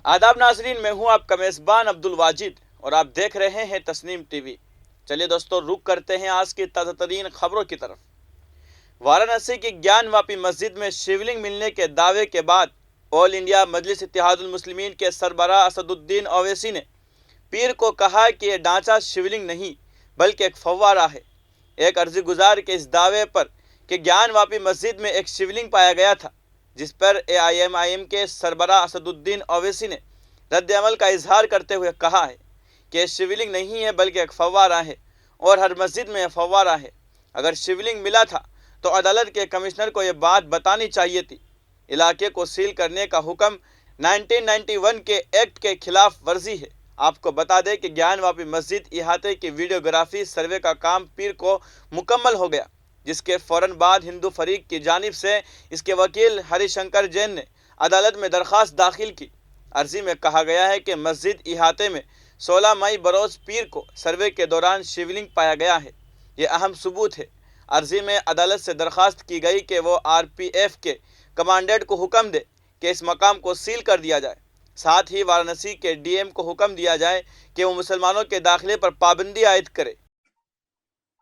आदाब नाजरीन, मैं हूं आपका मेज़बान अब्दुल वाजिद और आप देख रहे हैं तस्नीम टीवी। चलिए दोस्तों, रुक करते हैं आज की ताज़ा तरीन खबरों की तरफ। वाराणसी की ज्ञानवापी मस्जिद में शिवलिंग मिलने के दावे के बाद ऑल इंडिया मजलिस इत्तेहादुल मुस्लिमीन के सरबराह असदुद्दीन ओवैसी ने पीर को कहा कि यह ढांचा शिवलिंग नहीं बल्कि एक फव्वारा है। एक अर्जी गुजार के इस दावे पर कि ज्ञानवापी मस्जिद में एक शिवलिंग पाया गया था, जिस पर AIMIM के सरबराह असदुद्दीन ओवैसी ने रद्द अमल का इजहार करते हुए कहा है कि यह शिवलिंग नहीं है बल्कि एक फव्वारा है और हर मस्जिद में यह फव्वारा है। अगर शिवलिंग मिला था तो अदालत के कमिश्नर को यह बात बतानी चाहिए थी। इलाके को सील करने का हुक्म 1991 के एक्ट के खिलाफ वर्जी है। आपको बता दें कि ज्ञानवापी मस्जिद इहाते की वीडियोग्राफी सर्वे का काम पीर को मुकम्मल हो गया, जिसके फौरन बाद हिंदू फरीक की जानिब से इसके वकील हरिशंकर जैन ने अदालत में दरख्वास्त दाखिल की। अर्जी में कहा गया है कि मस्जिद इहाते में 16 मई बरोज़ पीर को सर्वे के दौरान शिवलिंग पाया गया है। ये अहम सबूत है। अर्जी में अदालत से दरख्वास्त की गई कि वो RPF के कमांडेंट को हुक्म दे कि इस मकाम को सील कर दिया जाए। साथ ही वाराणसी के DM को हुक्म दिया जाए कि वो मुसलमानों के दाखिले पर पाबंदी आयद करे।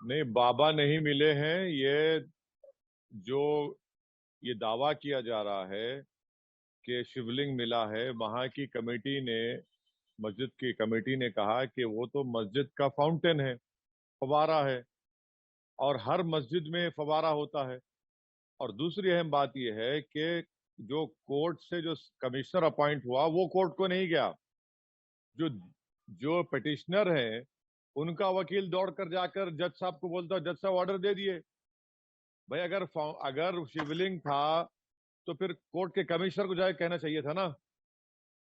नहीं, बाबा नहीं मिले हैं। ये दावा किया जा रहा है कि शिवलिंग मिला है, वहाँ की कमेटी ने, मस्जिद की कमेटी ने कहा कि वो तो मस्जिद का फाउंटेन है, फवारा है, और हर मस्जिद में फवारा होता है। और दूसरी अहम बात यह है कि जो कोर्ट से जो कमिश्नर अपॉइंट हुआ वो कोर्ट को नहीं गया। जो पिटिशनर हैं उनका वकील दौड़ कर जाकर जज साहब को बोलता है, जज साहब ऑर्डर दे दिए। भाई, अगर शिवलिंग था तो फिर कोर्ट के कमिश्नर को जाके कहना चाहिए था ना।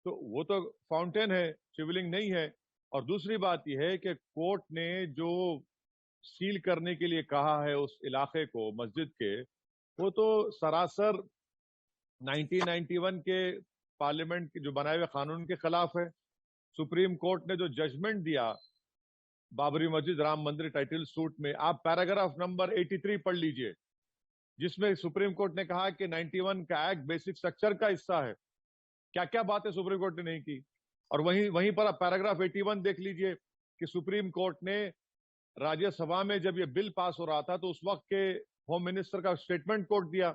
तो वो तो फाउंटेन है, शिवलिंग नहीं है। और दूसरी बात यह है कि कोर्ट ने जो सील करने के लिए कहा है उस इलाके को, मस्जिद के, वो तो सरासर 1991 के पार्लियामेंट के जो बनाए हुए कानून के खिलाफ है। सुप्रीम कोर्ट ने जो जजमेंट दिया बाबरी मस्जिद राम मंदिर टाइटल सूट में, आप पैराग्राफ नंबर 83 पढ़ लीजिए, जिसमें सुप्रीम कोर्ट ने कहा कि 91 का एक्ट बेसिक स्ट्रक्चर का हिस्सा है। क्या क्या बातें सुप्रीम कोर्ट ने नहीं की। और वहीं पर आप पैराग्राफ 81 देख लीजिए कि सुप्रीम कोर्ट ने राज्यसभा में जब ये बिल पास हो रहा था तो उस वक्त के होम मिनिस्टर का स्टेटमेंट कोट दिया।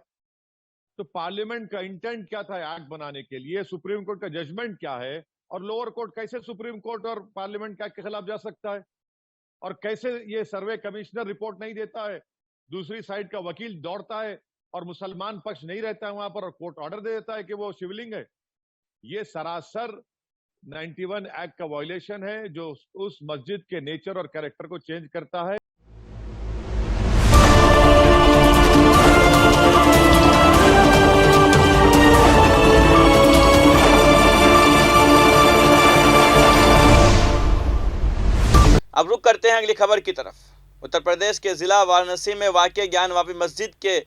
तो पार्लियामेंट का इंटेंट क्या था एक्ट बनाने के लिए, सुप्रीम कोर्ट का जजमेंट क्या है, और लोअर कोर्ट कैसे सुप्रीम कोर्ट और पार्लियामेंट के खिलाफ जा सकता है, और कैसे ये सर्वे कमिश्नर रिपोर्ट नहीं देता है, दूसरी साइड का वकील दौड़ता है और मुसलमान पक्ष नहीं रहता है वहां पर और कोर्ट ऑर्डर दे देता है कि वो शिवलिंग है। ये सरासर 91 एक्ट का वायलेशन है, जो उस मस्जिद के नेचर और कैरेक्टर को चेंज करता है। अब रुक करते हैं अगली खबर की तरफ। उत्तर प्रदेश के जिला वाराणसी में वाक़ ज्ञानवापी मस्जिद के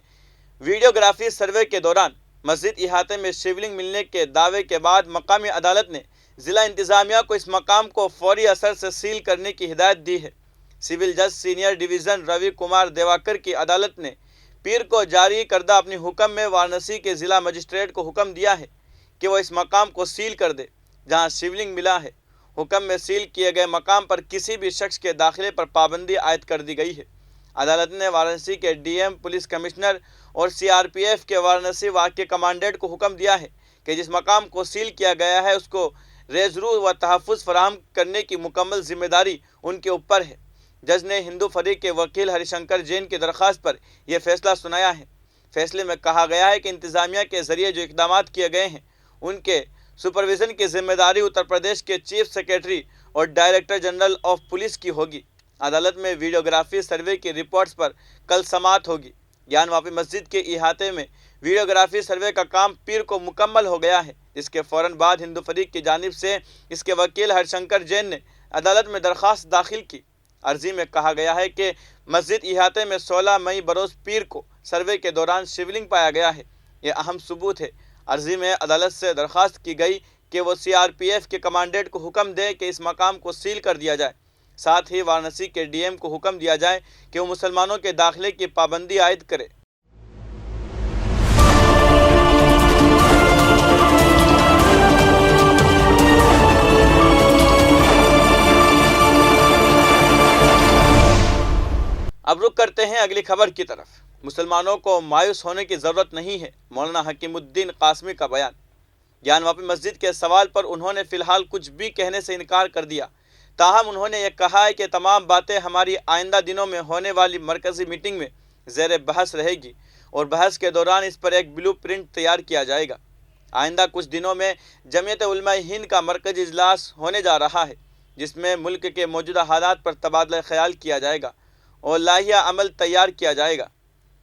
वीडियोग्राफी सर्वे के दौरान मस्जिद इहाते में शिवलिंग मिलने के दावे के बाद मकामी अदालत ने जिला इंतजामिया को इस मकाम को फौरी असर से सील करने की हिदायत दी है। सिविल जज सीनियर डिवीज़न रवि कुमार देवाकर की अदालत ने पीर को जारी करदा अपनी हुक्म में वाराणसी के जिला मजिस्ट्रेट को हुक्म दिया है कि वह इस मकाम को सील कर दे जहां शिवलिंग मिला है। हुक्म में सील किए गए मकाम पर किसी भी शख्स के दाखिले पर पाबंदी आयद कर दी गई है। अदालत ने वाराणसी के DM, पुलिस कमिश्नर और CRPF के वाराणसी वाक़ कमांडेंट को हुक्म दिया है कि जिस मकाम को सील किया गया है उसको रेजरू व तहफ़्फ़ुज़ फराहम करने की मुकम्मल जिम्मेदारी उनके ऊपर है। जज ने हिंदू फरीक के वकील हरिशंकर जैन की दरख्वास्त पर यह फैसला सुनाया है। फैसले में कहा गया है कि इंतज़ामिया के ज़रिए जो इक़दाम किए गए हैं उनके सुपरविज़न की जिम्मेदारी उत्तर प्रदेश के चीफ सेक्रेटरी और डायरेक्टर जनरल ऑफ पुलिस की होगी। अदालत में वीडियोग्राफी सर्वे की रिपोर्ट्स पर कल समाअत होगी। ज्ञानवापी मस्जिद के इहाते में वीडियोग्राफी सर्वे का काम पीर को मुकम्मल हो गया है, जिसके फ़ौरन बाद हिंदू फरीक की जानिब से इसके वकील हरिशंकर जैन ने अदालत में दरख्वास्त दाखिल की। अर्जी में कहा गया है कि मस्जिद इहाते में 16 मई बरोज़ पीर को सर्वे के दौरान शिवलिंग पाया गया है। ये अहम सबूत है। अर्जी में अदालत से दरख्वास्त की गई कि वो CRPF के कमांडेंट को हुक्म दे कि इस मकाम को सील कर दिया जाए। साथ ही वाराणसी के DM को हुक्म दिया जाए कि वो मुसलमानों के दाखिले की पाबंदी आयद करे। अब रुख करते हैं अगली खबर की तरफ। मुसलमानों को मायूस होने की ज़रूरत नहीं है, मौलाना हकीमुद्दीन कासमी का बयान। ज्ञानवापी मस्जिद के सवाल पर उन्होंने फ़िलहाल कुछ भी कहने से इनकार कर दिया। ताहम उन्होंने यह कहा है कि तमाम बातें हमारी आइंदा दिनों में होने वाली मरकज़ी मीटिंग में ज़ेर बहस रहेगी और बहस के दौरान इस पर एक ब्लू प्रिंट तैयार किया जाएगा। आइंदा कुछ दिनों में जमीयत उलमाए हिंद का मरकज़ी इजलास होने जा रहा है, जिसमें मुल्क के मौजूदा हालात पर तबादला ख्याल किया जाएगा और लाहिया अमल तैयार किया जाएगा।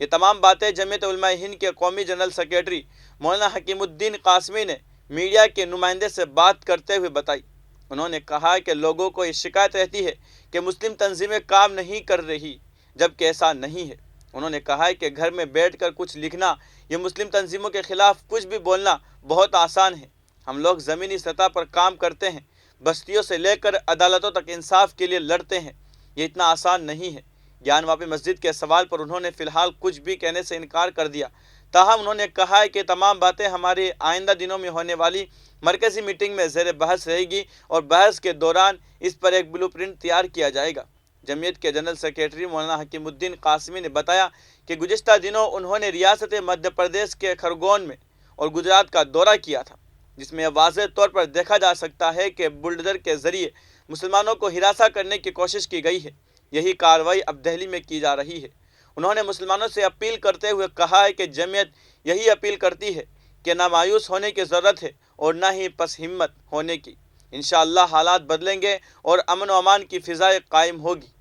ये तमाम बातें जमीयत उलमाए हिंद के कौमी जनरल सेक्रेटरी मौलाना हकीमुद्दीन कासमी ने मीडिया के नुमाइंदे से बात करते हुए बताई। उन्होंने कहा कि लोगों को ये शिकायत रहती है कि मुस्लिम तंजीमें काम नहीं कर रही, जबकि ऐसा नहीं है। उन्होंने कहा है कि घर में बैठकर कुछ लिखना या मुस्लिम तंजीमों के खिलाफ कुछ भी बोलना बहुत आसान है। हम लोग ज़मीनी सतह पर काम करते हैं, बस्तियों से लेकर अदालतों तक इंसाफ के लिए लड़ते हैं। ये इतना आसान नहीं है। ज्ञानवापी मस्जिद के सवाल पर उन्होंने फ़िलहाल कुछ भी कहने से इनकार कर दिया। ताहम उन्होंने कहा है कि तमाम बातें हमारे आइंदा दिनों में होने वाली मरकज़ी मीटिंग में ज़ेर बहस रहेगी और बहस के दौरान इस पर एक ब्लू प्रिंट तैयार किया जाएगा। जमीयत के जनरल सेक्रेटरी मौलाना हकीमुद्दीन कासमी ने बताया कि गुज़िश्ता दिनों उन्होंने रियासत मध्य प्रदेश के खरगोन में और गुजरात का दौरा किया था, जिसमें वाज़ेह तौर पर देखा जा सकता है कि बुलडोज़र के ज़रिए मुसलमानों को हिरासा करने की कोशिश की गई है। यही कार्रवाई अब दिल्ली में की जा रही है। उन्होंने मुसलमानों से अपील करते हुए कहा है कि जमीयत यही अपील करती है कि ना मायूस होने की ज़रूरत है और ना ही पस हिम्मत होने की। इंशाअल्लाह हालात बदलेंगे और अमन व अमान की फ़िज़ाएँ कायम होगी।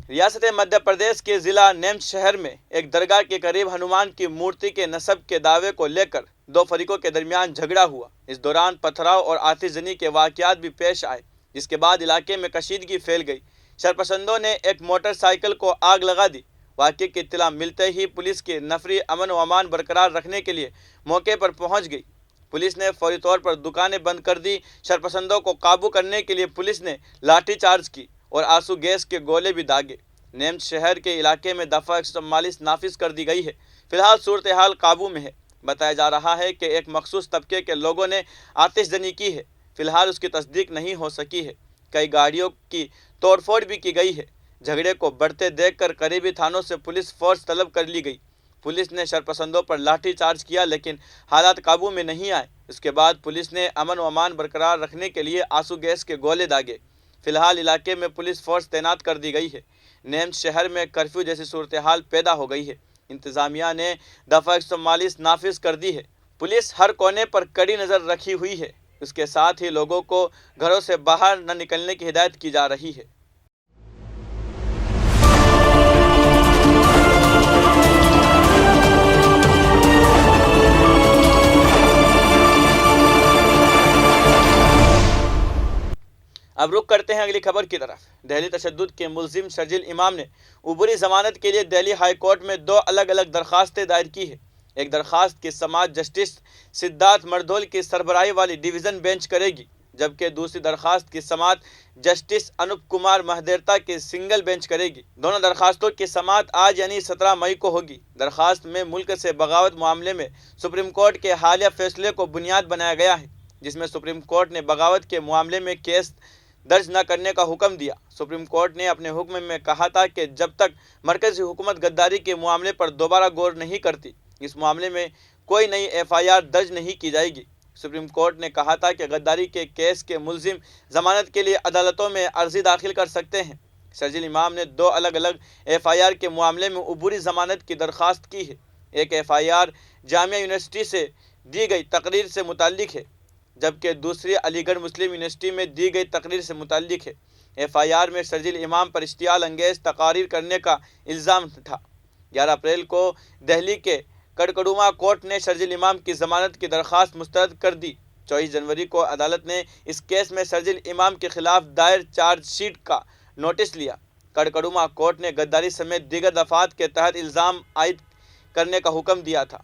रियासत मध्य प्रदेश के ज़िला नीमच शहर में एक दरगाह के करीब हनुमान की मूर्ति के नस्ब के दावे को लेकर दो फरीकों के दरमियान झगड़ा हुआ। इस दौरान पथराव और आतिशजनी के वाक़यात भी पेश आए, जिसके बाद इलाके में कशीदगी फैल गई। शरपसंदों ने एक मोटरसाइकिल को आग लगा दी। वाक़े की इत्तला मिलते ही पुलिस की नफरी अमन व अमान बरकरार रखने के लिए मौके पर पहुँच गई। पुलिस ने फौरी तौर पर दुकानें बंद कर दी। शरपसंदों को काबू करने के लिए पुलिस ने लाठीचार्ज की और आंसू गैस के गोले भी दागे। नीमच शहर के इलाके में दफ़ा 144 नाफिज कर दी गई है। फिलहाल सूरत हाल काबू में है। बताया जा रहा है कि एक मखसूस तबके के लोगों ने आतिशजनी की है। फिलहाल उसकी तस्दीक नहीं हो सकी है। कई गाड़ियों की तोड़फोड़ भी की गई है। झगड़े को बढ़ते देखकर करीबी थानों से पुलिस फोर्स तलब कर ली गई। पुलिस ने शरपसंदों पर लाठीचार्ज किया, लेकिन हालात काबू में नहीं आए। इसके बाद पुलिस ने अमन व अमान बरकरार रखने के लिए आंसू गैस के गोले दागे। फिलहाल इलाके में पुलिस फोर्स तैनात कर दी गई है। नीमच शहर में कर्फ्यू जैसी सूरत हाल पैदा हो गई है। इंतज़ामिया ने दफ़ा 144 नाफिज कर दी है। पुलिस हर कोने पर कड़ी नज़र रखी हुई है। इसके साथ ही लोगों को घरों से बाहर न निकलने की हिदायत की जा रही है। अब रुख करते हैं अगली खबर की तरफ। दिल्ली तशद्दुद के मुलजिम शर्जिल इमाम ने उबरी जमानत के लिए दिल्ली हाई कोर्ट में दो अलग अलग दरख्वास्तें दायर की है। एक दरख्वास्त की समाअत जस्टिस सिद्धार्थ मर्दोल की सरबराही वाली डिवीज़न बेंच करेगी, जबकि दूसरी दरख्वास्त की समाअत जस्टिस अनूप कुमार महदेरता की सिंगल बेंच करेगी। दोनों दरख्वास्तों की समाअत आज यानी 17 मई को होगी। दरख्वास्त में मुल्क से बगावत मामले में सुप्रीम कोर्ट के हालिया फैसले को बुनियाद बनाया गया है, जिसमें सुप्रीम कोर्ट ने बगावत के मामले में केस दर्ज न करने का हुक्म दिया। सुप्रीम कोर्ट ने अपने हुक्म में कहा था कि जब तक मरकज़ी हुकूमत गद्दारी के मामले पर दोबारा गौर नहीं करती, इस मामले में कोई नई FIR दर्ज नहीं की जाएगी। सुप्रीम कोर्ट ने कहा था कि गद्दारी के केस के मुलजिम जमानत के लिए अदालतों में अर्जी दाखिल कर सकते हैं। शर्जिल इमाम ने दो अलग अलग FIR के मामले में उबूरी जमानत की दरख्वास्त की है। एक FIR जामिया यूनिवर्सिटी से दी गई तकरीर से मुताल्लिक है, जबकि दूसरी अलीगढ़ मुस्लिम यूनिवर्सिटी में दी गई तकरीर से मुताल्लिक है। FIR में शर्जिल इमाम पर इश्तियाल अंगेज़ तकारीर करने का इल्ज़ाम था। 11 अप्रैल को दिल्ली के कड़कड़ुमा कोर्ट ने शर्जिल इमाम की ज़मानत की दरख्वास्त मुस्तरद कर दी। 24 जनवरी को अदालत ने इस केस में शर्जिल इमाम के खिलाफ दायर चार्जशीट का नोटिस लिया। कड़कड़ुमा कोर्ट ने गद्दारी समेत दीगर दफ़ात के तहत इल्ज़ाम आयद करने का हुक्म दिया था।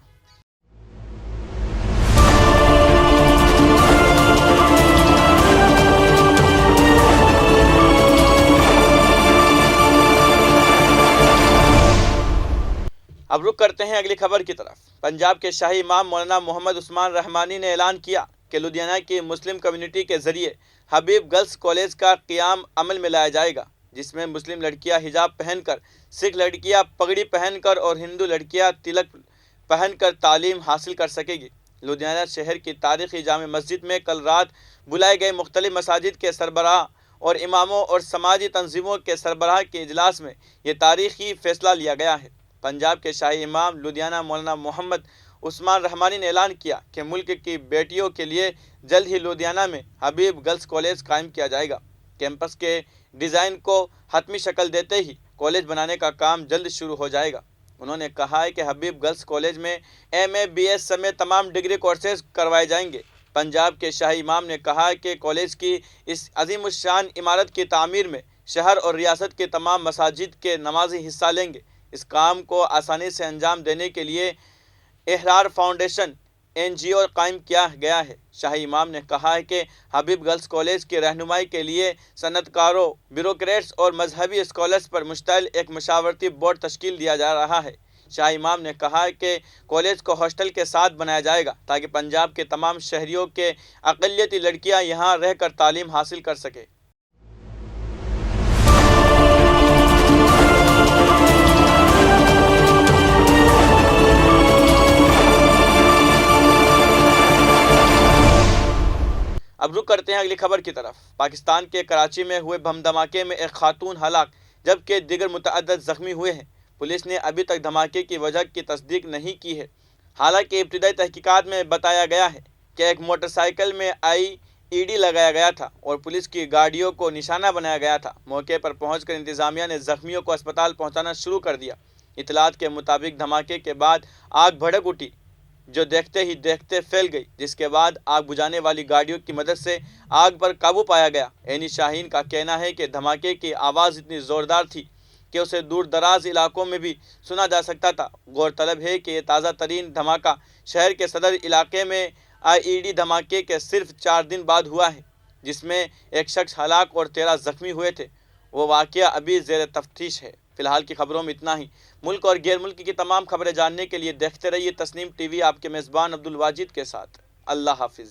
اب رخ کرتے ہیں اگلی خبر کی طرف۔ پنجاب کے شاہی امام مولانا محمد عثمان رحمانی نے اعلان کیا کہ لدھیانہ کی مسلم کمیونٹی کے ذریعے حبیب گرلز کالج کا قیام عمل میں لایا جائے گا، جس میں مسلم لڑکیاں حجاب پہن کر، سکھ لڑکیاں پگڑی پہن کر اور ہندو لڑکیاں تلک پہن کر تعلیم حاصل کر سکے گی۔ لدھیانہ شہر کی تاریخی جامع مسجد میں کل رات بلائے گئے مختلف مساجد کے سربراہ اور اماموں اور سماجی تنظیموں کے سربراہ کے اجلاس میں یہ تاریخی فیصلہ لیا گیا ہے۔ پنجاب کے شاہی امام لدھیانہ مولانا محمد عثمان رحمانی نے اعلان کیا کہ ملک کی بیٹیوں کے لیے جلد ہی لدھیانہ میں حبیب گرلز کالج قائم کیا جائے گا۔ کیمپس کے ڈیزائن کو حتمی شکل دیتے ہی کالج بنانے کا کام جلد شروع ہو جائے گا۔ انہوں نے کہا ہے کہ حبیب گرلز کالج میں ایم اے بی ایس سمیت تمام ڈگری کورسز کروائے جائیں گے۔ پنجاب کے شاہی امام نے کہا کہ کالج کی اس عظیم الشان عمارت کی تعمیر میں شہر اور ریاست کے تمام مساجد کے نمازی حصہ لیں گے۔ اس کام کو آسانی سے انجام دینے کے لیے احرار فاؤنڈیشن NGO قائم کیا گیا ہے۔ شاہی امام نے کہا ہے کہ حبیب گرلز کالج کی رہنمائی کے لیے صنعت کاروں، بیوروکریٹس اور مذہبی اسکالرس پر مشتمل ایک مشاورتی بورڈ تشکیل دیا جا رہا ہے۔ شاہی امام نے کہا ہے کہ کالج کو ہاسٹل کے ساتھ بنایا جائے گا تاکہ پنجاب کے تمام شہریوں کے اقلیتی لڑکیاں یہاں رہ کر تعلیم حاصل کر سکیں۔ اب رخ کرتے ہیں اگلی خبر کی طرف۔ پاکستان کے کراچی میں ہوئے بم دھماکے میں ایک خاتون ہلاک جبکہ دیگر متعدد زخمی ہوئے ہیں۔ پولیس نے ابھی تک دھماکے کی وجہ کی تصدیق نہیں کی ہے، حالانکہ ابتدائی تحقیقات میں بتایا گیا ہے کہ ایک موٹر سائیکل میں IED لگایا گیا تھا اور پولیس کی گاڑیوں کو نشانہ بنایا گیا تھا۔ موقع پر پہنچ کر انتظامیہ نے زخمیوں کو اسپتال پہنچانا شروع کر دیا۔ اطلاعات کے مطابق دھماکے کے بعد آگ بھڑک اٹھی جو دیکھتے ہی دیکھتے پھیل گئی، جس کے بعد آگ بجھانے والی گاڑیوں کی مدد سے آگ پر قابو پایا گیا۔ عینی شاہین کا کہنا ہے کہ دھماکے کی آواز اتنی زوردار تھی کہ اسے دور دراز علاقوں میں بھی سنا جا سکتا تھا۔ غور طلب ہے کہ یہ تازہ ترین دھماکہ شہر کے صدر علاقے میں IED دھماکے کے صرف 4 دن بعد ہوا ہے، جس میں ایک شخص ہلاک اور 13 زخمی ہوئے تھے۔ وہ واقعہ ابھی زیر تفتیش ہے۔ فی الحال کی خبروں میں اتنا ہی۔ ملک اور غیر ملک کی تمام خبریں جاننے کے لیے دیکھتے رہیے تسنیم TV، آپ کے میزبان عبدالواجد کے ساتھ۔ اللہ حافظ۔